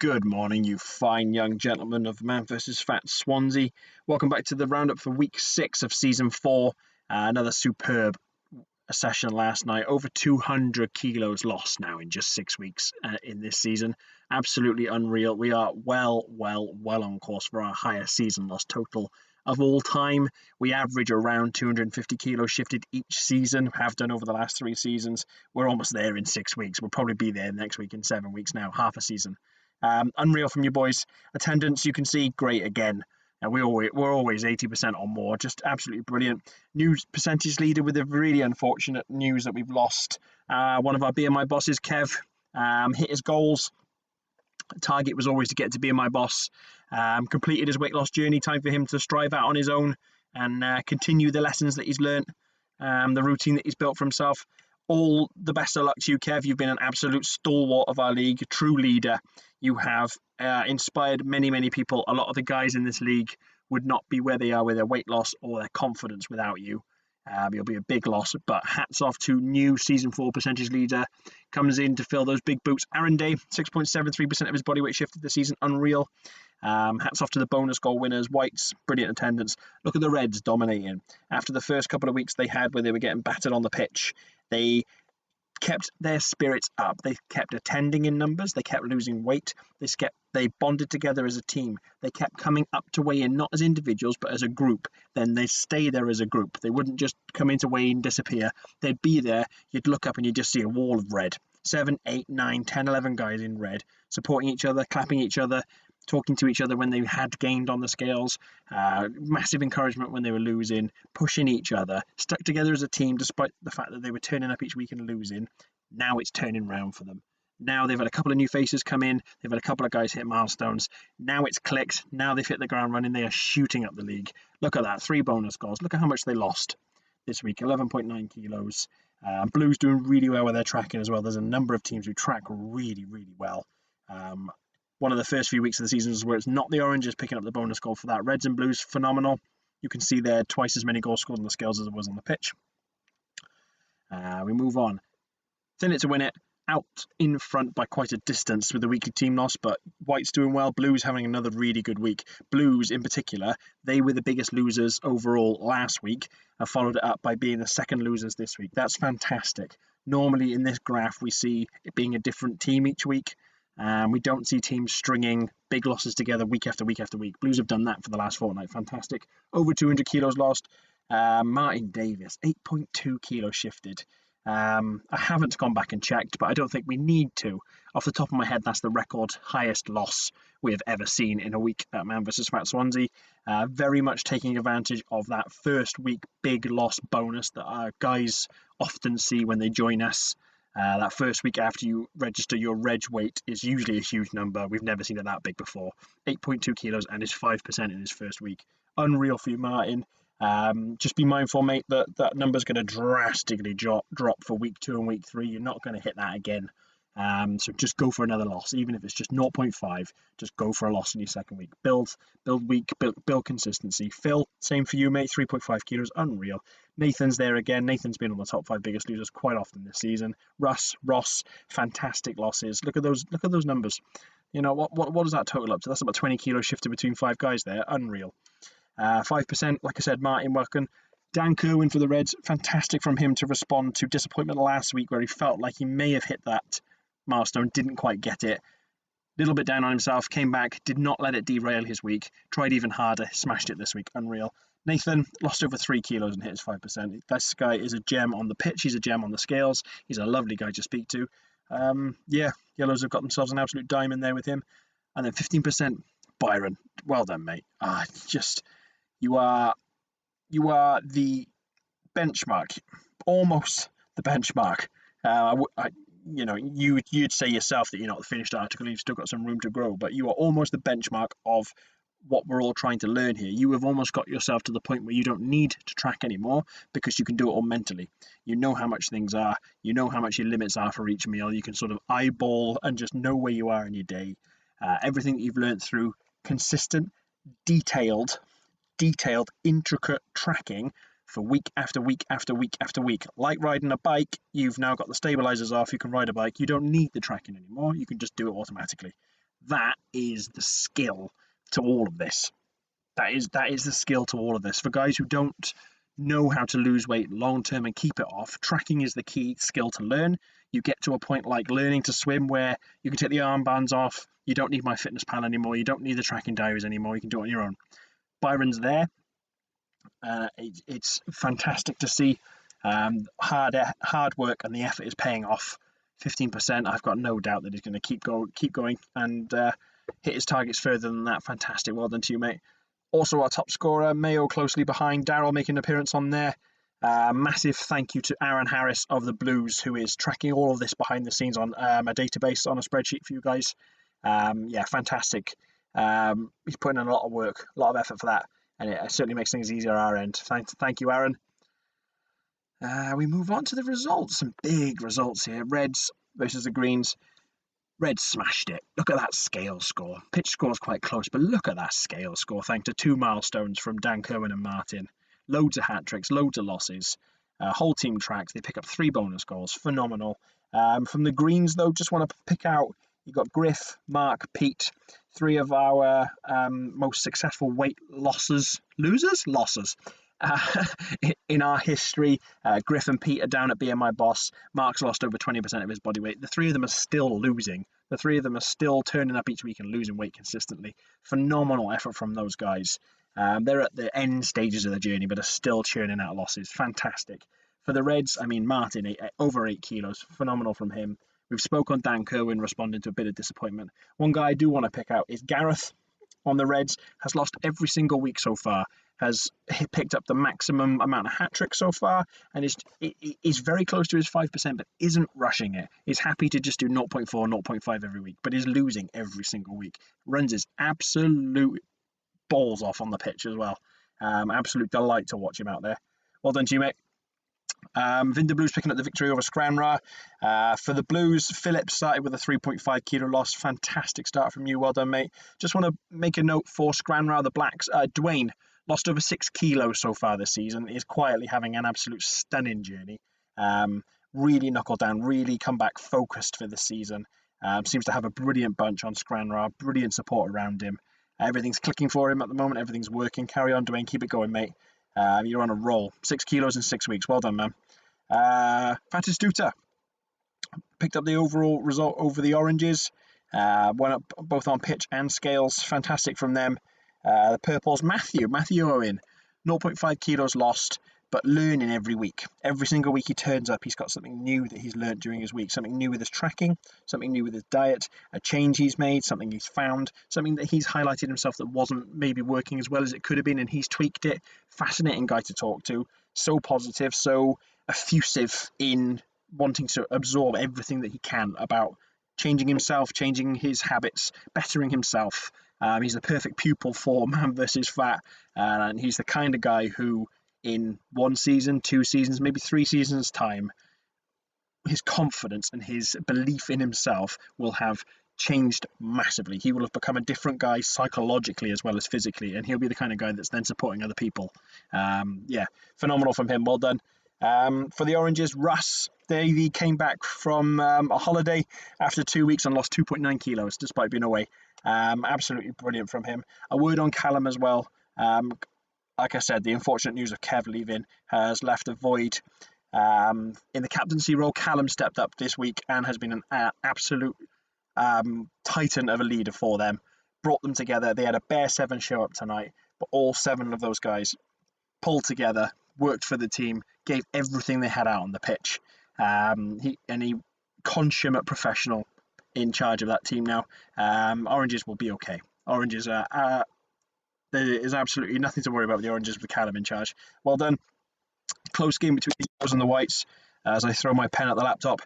Good morning, you fine young gentlemen of MvFF Swansea. Welcome back to the roundup for week 6 of season 4. Another superb session last night. Over 200 kilos lost now in just 6 weeks in this season. Absolutely unreal. We are well on course for our highest season loss total of all time. We average around 250 kilos shifted each season, have done over the last 3 seasons. We're almost there in 6 weeks. We'll probably be there next week in 7 weeks now, half a season. Unreal from you boys. Attendance, you can see, great again. We're always 80% or more. Just absolutely brilliant. New percentage leader with a really unfortunate news that we've lost. One of our BMI bosses, Kev, hit his goals. Target was always to get to BMI boss. Completed his weight loss journey. Time for him to strive out on his own and continue the lessons that he's learnt, the routine that he's built for himself. All the best of luck to you, Kev. You've been an absolute stalwart of our league, a true leader. You have inspired many people. A lot of the guys in this league would not be where they are with their weight loss or their confidence without you. You'll be a big loss, but hats off to new season 4 percentage leader. Comes in to fill those big boots. Aaron Day, 6.73% of his body weight shifted this season. Unreal. Hats off to the bonus goal winners. Whites, brilliant attendance. Look at the Reds dominating. After the first couple of weeks they had where they were getting battered on the pitch, they kept their spirits up. They kept attending in numbers. They kept losing weight. They bonded together as a team. They kept coming up to weigh in, not as individuals, but as a group. Then they stay there as a group. They wouldn't just come into weigh in, disappear. They'd be there. You'd look up and you'd just see a wall of red. 7, 8, 9, 10, 11 guys in red, supporting each other, clapping each other, talking to each other when they had gained on the scales, massive encouragement when they were losing, pushing each other, stuck together as a team despite the fact that they were turning up each week and losing. Now it's turning round for them. Now they've had a couple of new faces come in, they've had a couple of guys hit milestones. Now it's clicked, now they've hit the ground running, they are shooting up the league. Look at that, 3 bonus goals. Look at how much they lost this week, 11.9 kilos. Blues doing really well with their tracking as well. There's a number of teams who track really well. One of the first few weeks of the season is where it's not the Oranges picking up the bonus goal for that. Reds and Blues, phenomenal. You can see there twice as many goals scored on the scales as it was on the pitch. We move on. Thin it to win it. Out in front by quite a distance with the weekly team loss, but White's doing well. Blues having another really good week. Blues in particular, they were the biggest losers overall last week and followed it up by being the second losers this week. That's fantastic. Normally in this graph we see it being a different team each week. We don't see teams stringing big losses together week after week after week. Blues have done that for the last fortnight. Fantastic. Over 200 kilos lost. Martin Davis, 8.2 kilos shifted. I haven't gone back and checked, but I don't think we need to. Off the top of my head, that's the record highest loss we have ever seen in a week at MvFF Swansea. Very much taking advantage of that first week big loss bonus that our guys often see when they join us. That first week after you register your reg weight is usually a huge number. We've never seen it that big before. 8.2 kilos and is 5% in his first week. Unreal for you, Martin. Just be mindful, mate, that number's going to drastically drop for week 2 and week 3. You're not going to hit that again. So just go for another loss, even if it's just 0.5. Just go for a loss in your second week. Build week, build consistency. Phil, same for you, mate. 3.5 kilos, unreal. Nathan's there again. Nathan's been on the top 5 biggest losers quite often this season. Ross, fantastic losses. Look at those numbers. You know what does that total up to? That's about 20 kilos shifted between 5 guys there. Unreal. 5%, like I said, Martin Welken. Dan Kerwin for the Reds, fantastic from him to respond to disappointment last week where he felt like he may have hit that milestone, didn't quite get it. Little bit down on himself, came back, did not let it derail his week, tried even harder, smashed it this week, unreal. Nathan lost over 3 kilos and hit his 5%. This guy is a gem on the pitch, he's a gem on the scales, he's a lovely guy to speak to. Yellows have got themselves an absolute diamond there with him. And then 15%, Byron, well done, mate. You are the benchmark, almost the benchmark. You'd say yourself that you're not the finished article, you've still got some room to grow, but you are almost the benchmark of what we're all trying to learn here. You have almost got yourself to the point where you don't need to track anymore because you can do it all mentally. You know how much things are, you know how much your limits are for each meal, you can sort of eyeball and just know where you are in your day. Everything that you've learned through consistent, detailed, intricate tracking for week after week after week after week. Like riding a bike, you've now got the stabilizers off, you can ride a bike, you don't need the tracking anymore, you can just do it automatically. That is the skill to all of this. That is the skill to all of this. For guys who don't know how to lose weight long term and keep it off, tracking is the key skill to learn. You get to a point like learning to swim where you can take the armbands off. You don't need MyFitnessPal anymore. You don't need the tracking diaries anymore. You can do it on your own. Byron's there. It's fantastic to see. Hard work and the effort is paying off. 15%. I've got no doubt that he's going to keep going and hit his targets further than that. Fantastic. Well done to you, mate. Also, our top scorer, Mayo, closely behind. Daryl making an appearance on there. Massive thank you to Aaron Harris of the Blues, who is tracking all of this behind the scenes on a database on a spreadsheet for you guys. Yeah, fantastic. He's putting in a lot of work, a lot of effort for that, and it certainly makes things easier on our end. Thank you, Aaron. We move on to the results. Some big results here. Reds versus the Greens. Reds smashed it. Look at that scale score. Pitch score's quite close, but look at that scale score, thanks to 2 milestones from Dan Kerwin and Martin. Loads of hat-tricks, loads of losses. Whole team tracks. They pick up 3 bonus goals. Phenomenal. From the Greens, though, just want to pick out, you've got Griff, Mark, Pete, 3 of our most successful weight losses. In our history. Griff and Pete are down at BMI Boss. Mark's lost over 20% of his body weight. The 3 of them are still losing. The 3 of them are still turning up each week and losing weight consistently. Phenomenal effort from those guys. They're at the end stages of the journey, but are still churning out losses. Fantastic. For the Reds, I mean, Martin, over 8 kilos. Phenomenal from him. We've spoke on Dan Kerwin responding to a bit of disappointment. One guy I do want to pick out is Gareth on the Reds. Has lost every single week so far. Has picked up the maximum amount of hat-tricks so far, and is very close to his 5%, but isn't rushing it. He's happy to just do 0.4, 0.5 every week, but is losing every single week. Runs his absolute balls off on the pitch as well. Absolute delight to watch him out there. Well done to you, mate. Vinder Blues picking up the victory over Scranra. For the Blues, Phillips started with a 3.5 kilo loss. Fantastic start from you. Well done, mate. Just want to make a note for Scranra, the Blacks. Dwayne lost over 6 kilos so far this season. Is quietly having an absolute stunning journey. Really knuckled down, really come back focused for this season. Seems to have a brilliant bunch on Scranra, brilliant support around him. Everything's clicking for him at the moment. Everything's working. Carry on, Dwayne. Keep it going, mate. You're on a roll. 6 kilos in 6 weeks. Well done, man. Fatistuta picked up the overall result over the Oranges. Went up both on pitch and scales. Fantastic from them. The Purples, Matthew Owen, 0.5 kilos lost, but learning every week. Every single week he turns up, he's got something new that he's learned during his week, something new with his tracking, something new with his diet, a change he's made, something he's found, something that he's highlighted himself that wasn't maybe working as well as it could have been, and he's tweaked it. Fascinating guy to talk to, so positive, so effusive in wanting to absorb everything that he can about changing himself, changing his habits, bettering himself. He's the perfect pupil for Man vs. Fat, and he's the kind of guy who in 1 season, 2 seasons, maybe 3 seasons time, his confidence and his belief in himself will have changed massively. He will have become a different guy psychologically as well as physically, and he'll be the kind of guy that's then supporting other people. Yeah, phenomenal from him. Well done. For the Oranges, Russ Davey came back from a holiday after 2 weeks and lost 2.9 kilos despite being away. Absolutely brilliant from him. A word on Callum as well. Like I said, the unfortunate news of Kev leaving has left a void. In the captaincy role, Callum stepped up this week and has been an absolute titan of a leader for them. Brought them together. They had a bare 7 show up tonight, but all 7 of those guys pulled together, worked for the team, gave everything they had out on the pitch. He consummate professional in charge of that team now. Oranges will be okay. Oranges are there is absolutely nothing to worry about with the Oranges with Callum in charge. Well done. Close game between the Yellows and the Whites as I throw my pen at the laptop.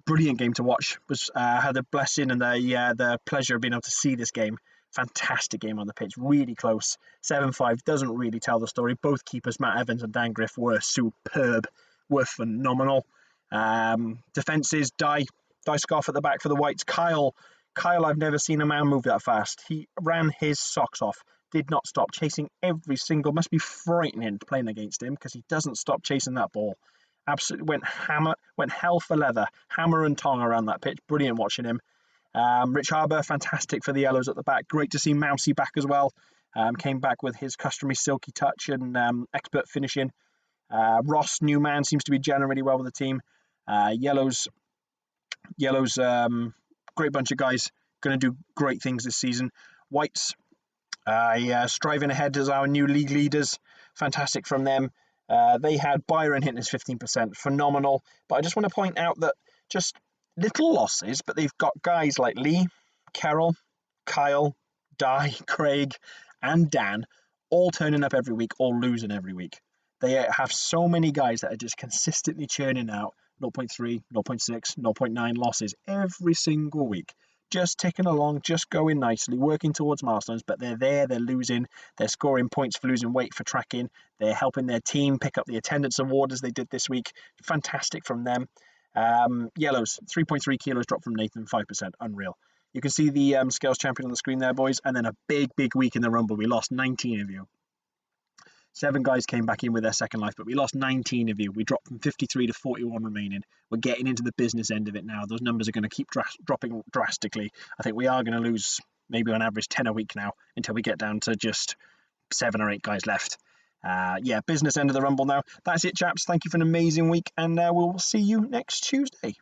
Brilliant game to watch. Had the blessing and the pleasure of being able to see this game. Fantastic game on the pitch. Really close. 7-5 doesn't really tell the story. Both keepers, Matt Evans and Dan Griff, were superb. Were phenomenal. Defences, Die Scarf at the back for the Whites. Kyle, I've never seen a man move that fast. He ran his socks off. Did not stop chasing every single. Must be frightening playing against him because he doesn't stop chasing that ball. Absolutely went hell for leather, hammer and tong around that pitch. Brilliant watching him. Rich Harbour, fantastic for the yellows at the back. Great to see Mousy back as well. Came back with his customary silky touch and expert finishing. Ross, new man, seems to be gelling really well with the team. Yellows, great bunch of guys, going to do great things this season. Whites, striving ahead as our new league leaders. Fantastic from them. They had Byron hitting his 15%, phenomenal. But I just want to point out that just little losses, but they've got guys like Lee, Carol, Kyle, Di, Craig, and Dan all turning up every week, all losing every week. They have so many guys that are just consistently churning out 0.3, 0.6, 0.9 losses every single week. Just ticking along, just going nicely, working towards milestones, but they're there, they're losing, they're scoring points for losing weight for tracking, they're helping their team pick up the attendance award as they did this week. Fantastic from them. Yellows, 3.3 kilos dropped from Nathan, 5%, unreal. You can see the scales champion on the screen there, boys, and then a big week in the Rumble. We lost 19 of you. 7 guys came back in with their second life, but we lost 19 of you. We dropped from 53 to 41 remaining. We're getting into the business end of it now. Those numbers are going to keep dropping drastically. I think we are going to lose maybe on average 10 a week now until we get down to just 7 or 8 guys left. Business end of the Rumble now. That's it, chaps. Thank you for an amazing week, and we'll see you next Tuesday.